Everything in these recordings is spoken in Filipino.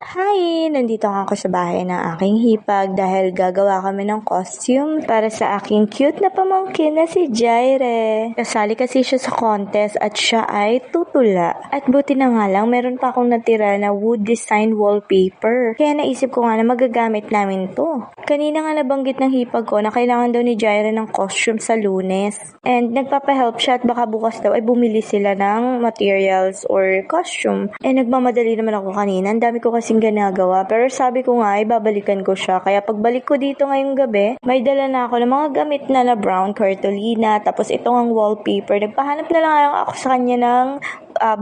Hi! Nandito nga ako sa bahay ng aking hipag dahil gagawa kami ng costume para sa aking cute na pamangkin na si Jaire. Kasali kasi siya sa contest at siya ay tutula. At buti na nga lang, meron pa akong natira na wood design wallpaper. Kaya naisip ko nga na magagamit namin to. Kanina nga nabanggit ng hipag ko na kailangan daw ni Jaire ng costume sa Lunes. And nagpapahelp siya at baka bukas daw ay bumili sila ng materials or costume. Nagmamadali naman ako kanina. Ang dami ko kasing ginagawa. Pero sabi ko nga, babalikan ko siya. Kaya pagbalik ko dito ngayong gabi, may dala na ako ng mga gamit na brown cartolina. Tapos itong ang wallpaper. Nagpahanap na lang ako sa kanya ng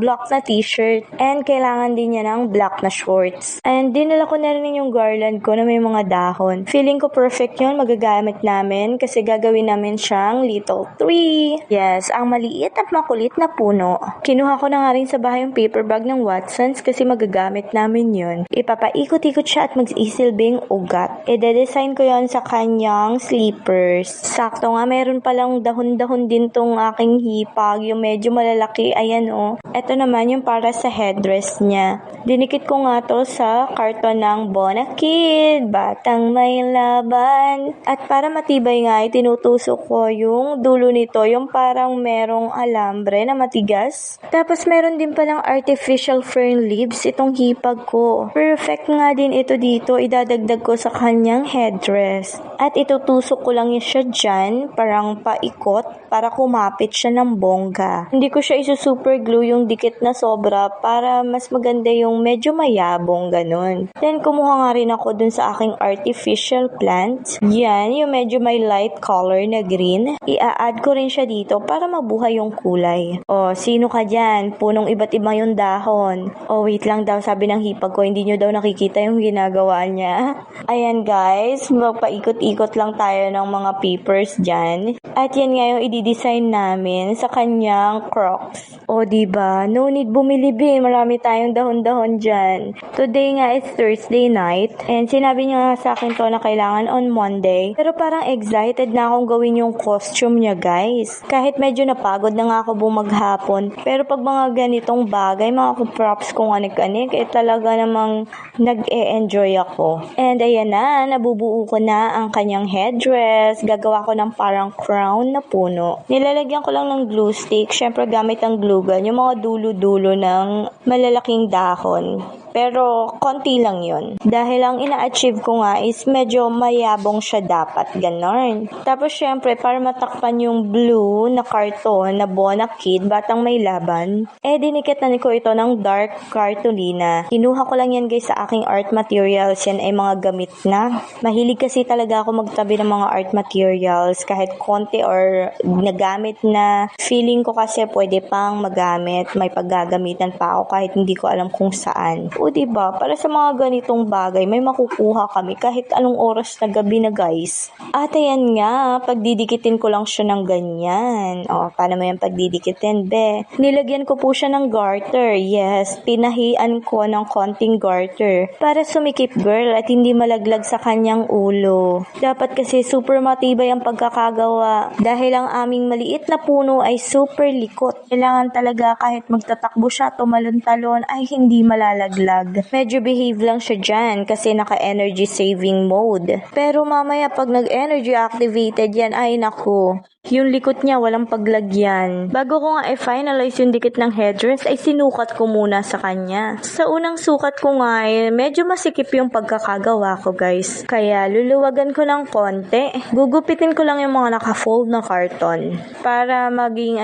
black na t-shirt. And kailangan din niya ng black na shorts. And dinala ko na rin yung garland ko na may mga dahon. Feeling ko perfect yun. Magagamit namin kasi gagawin namin siyang little tree. Yes, ang maliit at makulit na puno. Kinuha ko na nga rin sa bahay yung paper bag ng Watsons kasi magagamit namin yun. Ipapaikot-ikot siya at mag-isilbing ugat. Ide-design ko yon sa kanyang slippers. Sakto nga, meron palang dahon-dahon din tong aking hipag. Yung medyo malalaki, ayan oh. Ito naman yung para sa headdress niya. Dinikit ko nga to sa karton ng Bona Kid, Batang May Laban. At para matibay nga, tinutusok ko yung dulo nito, yung parang merong alambre na matigas. Tapos meron din palang artificial fern leaves itong hipag ko. Perfect nga din ito dito, idadagdag ko sa kanyang headdress. At itutusok ko lang siya dyan, parang paikot, para kumapit siya ng bongga. Hindi ko siya super glue yung dikit na sobra para mas maganda yung medyo mayabong ganun. Then kumuha nga rin ako dun sa aking artificial plant. Yan, yung medyo may light color na green. Ia-add ko rin siya dito para mabuhay yung kulay. O, sino ka dyan? Punong iba't iba yung dahon. O, wait lang daw, sabi ng hipag ko, hindi nyo daw nakikita yung ginagawa niya. Ayan guys, magpaikot-ikot lang tayo ng mga papers dyan. At yan nga yung i-design namin sa kanyang Crocs. O, diba? No need bumili, marami tayong dahon-dahon dyan. Today nga is Thursday night. And sinabi niya nga sa akin to na kailangan on Monday. Pero parang excited na akong gawin yung costume niya, guys. Kahit medyo napagod na nga ako bumaghapon. Pero pag mga ganitong bagay, mga props kong anik-anik, talaga namang nag-e-enjoy ako. And ayan na, nabubuo ko na ang kanyang headdress. Gagawa ko ng parang crown na puno. Nilalagyan ko lang ng glue stick. Syempre gamit ang glue gun, yung mga dulo-dulo ng malalaking dahon. Pero, konti lang yun. Dahil ang ina-achieve ko nga is medyo mayabong siya dapat, ganon. Tapos, syempre, para matakpan yung blue na karton na Bona Kid, Batang May Laban, dinikitan ko ito ng dark cartolina. Kinuha ko lang yan guys sa aking art materials. Yan ay mga gamit na. Mahilig kasi talaga ako magtabi ng mga art materials kahit konti or nagamit na. Feeling ko kasi pwede pang magamit. May paggagamitan pa ako kahit hindi ko alam kung saan. O diba, para sa mga ganitong bagay, may makukuha kami kahit anong oras na gabi na guys. At ayan nga, pagdidikitin ko lang siya ng ganyan. O, paano mo yung pagdidikitin, be? Nilagyan ko po siya ng garter. Yes, pinahian ko ng konting garter para sumikip girl at hindi malaglag sa kanyang ulo. Dapat kasi super matibay ang pagkakagawa dahil ang aming maliit na puno ay super likot. Kailangan talaga kahit magtatakbo siya, tumalon-talon ay hindi malalaglag. Medyo behave lang siya dyan kasi naka-energy saving mode. Pero mamaya pag nag-energy activated yan, ay naku, yung likot niya walang paglagyan. Bago ko nga i-finalize yung dikit ng headdress, ay sinukat ko muna sa kanya. Sa unang sukat ko nga medyo masikip yung pagkakagawa ko guys. Kaya luluwagan ko ng konti. Gugupitin ko lang yung mga naka-fold na karton. Para maging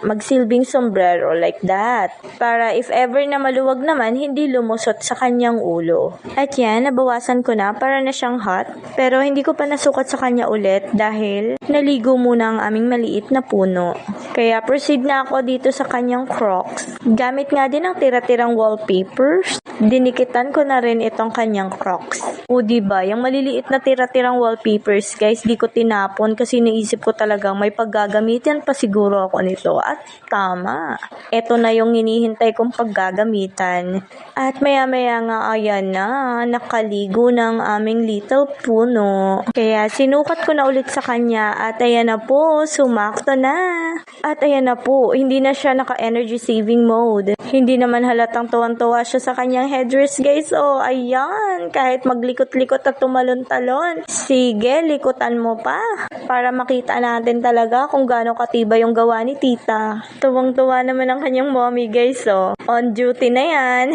magsilbing sombrero like that. Para if ever na maluwag naman, hindi lumusot sa kanyang ulo. At yan, nabawasan ko na para na siyang hot. Pero hindi ko pa nasukat sa kanya ulit dahil naligo muna ang aming maliit na puno. Kaya proceed na ako dito sa kanyang Crocs. Gamit nga din ang tira-tirang wallpapers. Dinikitan ko na rin itong kanyang Crocs. O diba, yung maliliit na tira-tirang wallpapers guys, di ko tinapon kasi naisip ko talagang may paggagamitan pa siguro ako nito. At tama. Ito na yung hinihintay kong paggagamitan. At maya-maya nga ayan na, nakaligo ng aming little puno. Kaya sinukat ko na ulit sa kanya at ayan na po po, sumakto na. At ayan na po, hindi na siya naka-energy saving mode. Hindi naman halatang tuwan-tuwa siya sa kanyang headdress guys. Oh, ayan, kahit maglikot-likot at tumalon-talon. Sige, likutan mo pa. Para makita natin talaga kung gaano katibay yung gawa ni tita. Tuwang-tuwa naman ang kanyang mommy guys. Oh, on duty na yan.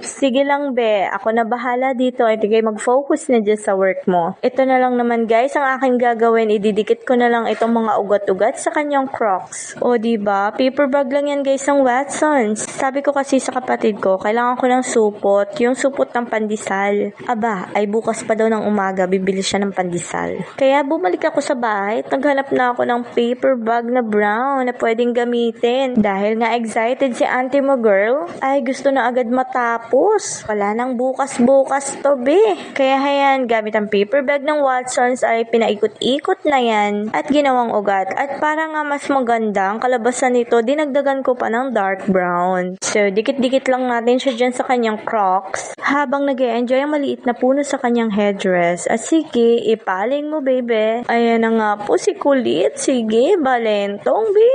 Sige lang be, ako na bahala dito. Hindi kayo mag-focus na dyan sa work mo. Ito na lang naman guys, ang aking gagawin, ididikit ko na lang itong mga ugat-ugat sa kanyang Crocs. O diba, paper bag lang yan guys ng Watsons. Sabi ko kasi sa kapatid ko, kailangan ko ng supot, yung supot ng pandesal. Aba, ay bukas pa daw ng umaga, bibili siya ng pandesal. Kaya bumalik ako sa bahay, naghanap na ako ng paper bag na brown na pwedeng gamitin. Dahil nga excited si auntie mo girl, ay gusto na agad matapos. Wala nang bukas-bukas to be. Kaya hayan, gamit ang paper bag ng Watsons ay pinaikot-ikot na yan at ginawang ugat. At para nga mas maganda ang kalabasan nito, dinagdagan ko pa ng dark brown. So, dikit-dikit lang natin siya dyan sa kanyang Crocs habang nag-e-enjoy ang maliit na puno sa kanyang headdress. At sige, ipaling mo baby. Ayan na nga po si kulit. Sige, balentong be.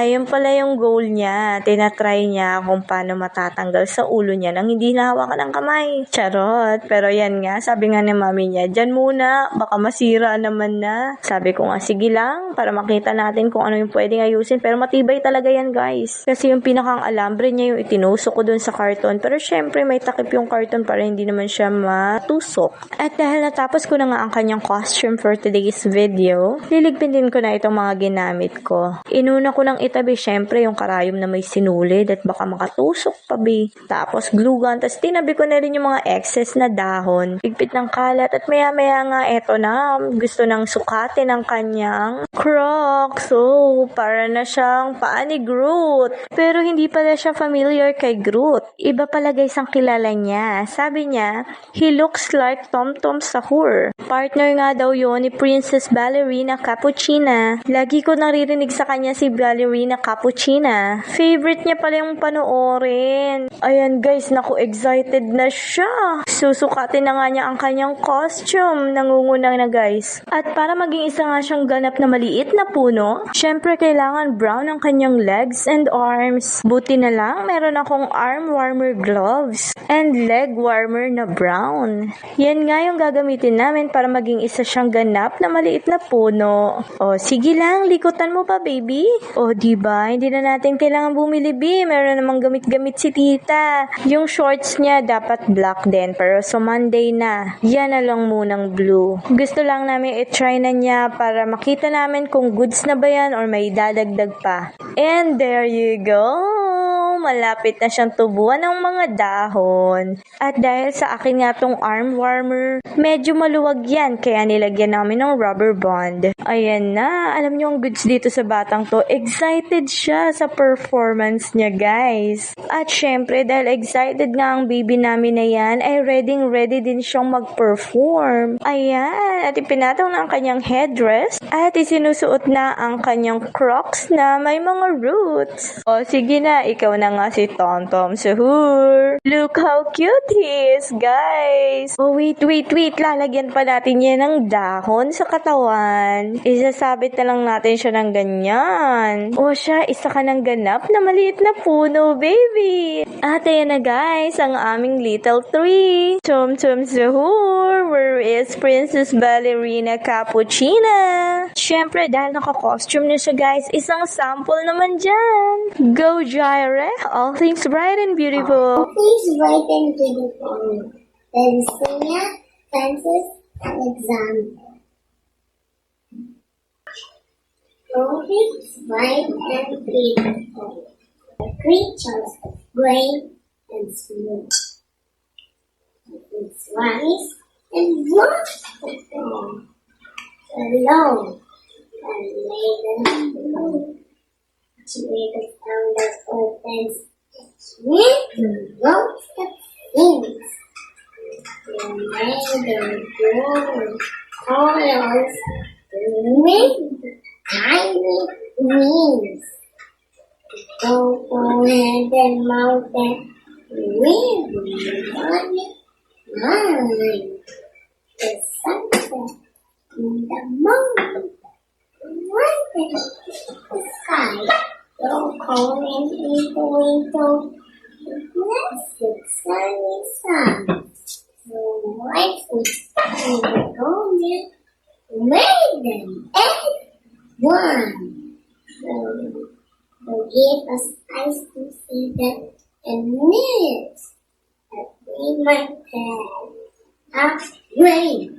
Yun pala yung goal niya. Tinatry niya kung paano matatanggal sa ulo niya nang hindi nahawakan ng kamay. Charot. Pero yan nga, sabi nga ni mami niya, dyan muna, baka masira naman na. Sabi ko nga, sige lang, para makita natin kung ano yung pwedeng ayusin. Pero matibay talaga yan guys. Kasi yung pinakang alambre niya yung itinusok ko dun sa karton. Pero syempre may takip yung karton para hindi naman siya matusok. At dahil natapos ko na nga ang kanyang costume for today's video, liligpin din ko na itong mga ginamit ko. Inuna ko nang itabi syempre yung karayom na may sinulid at baka makatusok pa be. Tapos glue gun, tapos tinabi ko na rin yung mga excess na dahon. Higpit ng kalat at maya-maya nga eto na, gusto nang sukatin ang kanyang Crocs. So, para na siyang paa ni Groot. Pero hindi pala siya familiar kay Groot. Iba pala guys ang kilala niya. Sabi niya, he looks like Tom Tom Sahur. Partner nga daw yun ni Princess Ballerina Cappuccina. Lagi ko naririnig sa kanya si Ballerina Cappuccina. Favorite niya pala yung panoorin. Ayan guys, naku, excited na siya. Susukatin na nga niya ang kanyang costume. Nangunguna na guys. At para maging isa nga siyang ganap na maliit na puno, syempre kailangan brown ang kanyang legs and arms. Buti na lang, meron akong arm warmer gloves and leg warmer na brown. Yan nga yung gagamitin namin para maging isa siyang ganap na maliit na puno. O, sige lang, likutan mo pa baby. O, diba? Hindi na natin kailangan bumili be. Meron namang gamit-gamit si tita. Yung shorts niya dapat black din, pero so Monday na. Yan na lang munang blue. Gusto lang namin i-try na niya para makita namin kung goods na ba yan or may dadagdag pa. And there you go! Malapit na siyang tubuan ng mga dahon. At dahil sa akin nga tong arm warmer, medyo maluwag yan, kaya nilagyan namin ng rubber band. Ayan na, alam niyo ang goods dito sa batang to. Excited siya sa performance niya guys. At syempre, dahil excited nga ang baby namin na yan, ay ready din siyang mag-perform. Ayan, at ipinatong na ang kanyang headdress at isinusuot na ang kanyang Crocs na may mga roots. O sige na, ikaw na nga si Tom Tom Sahur. Look how cute he is, guys. Oh, wait. Lalagyan pa natin yan ng dahon sa katawan. Isasabit na lang natin siya ng ganyan. O siya, isa ka ng ganap na maliit na puno, baby. At ayan na guys, ang aming little tree. Tom Tom Sahur, where is Princess Ballerina Cappuccina? Syempre, dahil naka-costume na siya guys, isang sample naman dyan. Go, Jaire! All things bright and beautiful. All things bright and beautiful. Pennsylvania, Francis, Alexander. All things bright and beautiful. The creatures brave and smooth. It's wise and wonderful. Alone and laden blue. To where the founder opens with lots of things. The made gold colors with tiny wings. Go ahead and mountain with money line. The sunset in the mountain One day, the sky will come and twinkle, the blessed sunny sun. So white foot in the golden maiden and one. So give us eyes to see that and lips that we might tell. How great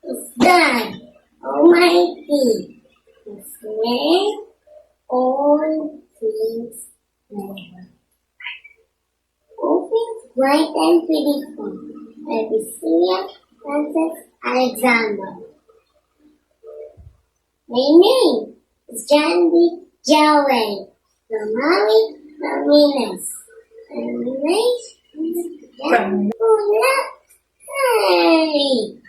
is God Almighty, His name all things well. All things bright and beautiful, by Lucia Francis Alexander. My name is John B. Jowey, from Maui, Marines. And raised from Hey!